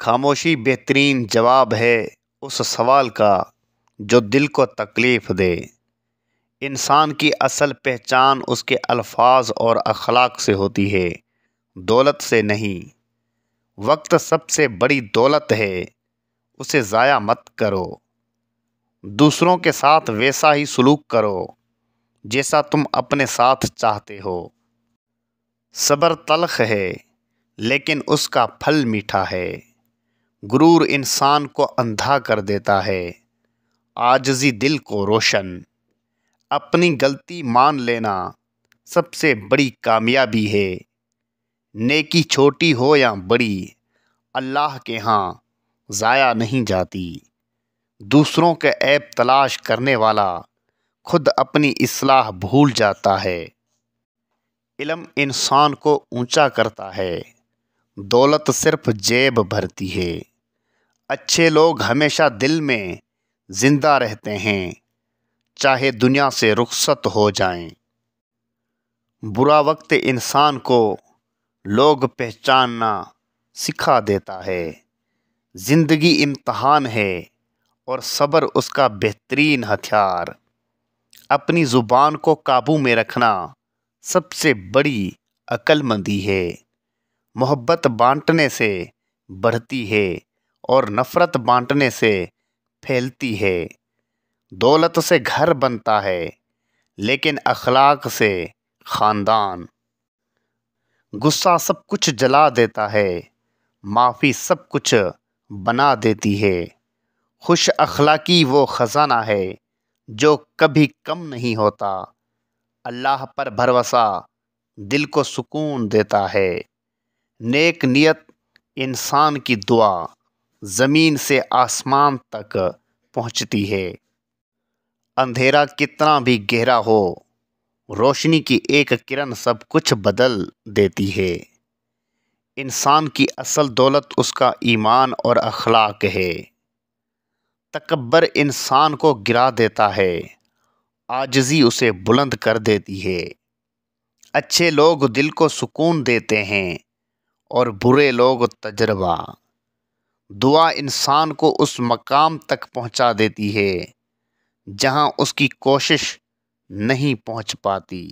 خاموشی بہترین جواب ہے اس سوال کا جو دل کو تکلیف دے۔ انسان کی اصل پہچان اس کے الفاظ اور اخلاق سے ہوتی ہے، دولت سے نہیں۔ وقت سب سے بڑی دولت ہے، اسے ضائع مت کرو۔ دوسروں کے ساتھ ویسا ہی سلوک کرو جیسا تم اپنے ساتھ چاہتے ہو۔ صبر تلخ ہے لیکن اس کا پھل میٹھا ہے۔ غرور انسان کو اندھا کر دیتا ہے، عاجزی دل کو روشن۔ اپنی غلطی مان لینا سب سے بڑی کامیابی ہے۔ نیکی چھوٹی ہو یا بڑی، اللہ کے ہاں ضائع نہیں جاتی۔ دوسروں کے عیب تلاش کرنے والا خود اپنی اصلاح بھول جاتا ہے۔ علم انسان کو اونچا کرتا ہے، دولت صرف جیب بھرتی ہے۔ اچھے لوگ ہمیشہ دل میں زندہ رہتے ہیں، چاہے دنیا سے رخصت ہو جائیں۔ برا وقت انسان کو لوگ پہچاننا سکھا دیتا ہے۔ زندگی امتحان ہے اور صبر اس کا بہترین ہتھیار۔ اپنی زبان کو قابو میں رکھنا سب سے بڑی عقل مندی ہے۔ محبت بانٹنے سے بڑھتی ہے اور نفرت بانٹنے سے پھیلتی ہے۔ دولت سے گھر بنتا ہے لیکن اخلاق سے خاندان۔ غصہ سب کچھ جلا دیتا ہے، معافی سب کچھ بنا دیتی ہے۔ خوش اخلاقی وہ خزانہ ہے جو کبھی کم نہیں ہوتا۔ اللہ پر بھروسہ دل کو سکون دیتا ہے۔ نیک نیت انسان کی دعا زمین سے آسمان تک پہنچتی ہے۔ اندھیرا کتنا بھی گہرا ہو، روشنی کی ایک کرن سب کچھ بدل دیتی ہے۔ انسان کی اصل دولت اس کا ایمان اور اخلاق ہے۔ تکبر انسان کو گرا دیتا ہے، عاجزی اسے بلند کر دیتی ہے۔ اچھے لوگ دل کو سکون دیتے ہیں اور برے لوگ تجربہ۔ دعا انسان کو اس مقام تک پہنچا دیتی ہے جہاں اس کی کوشش نہیں پہنچ پاتی۔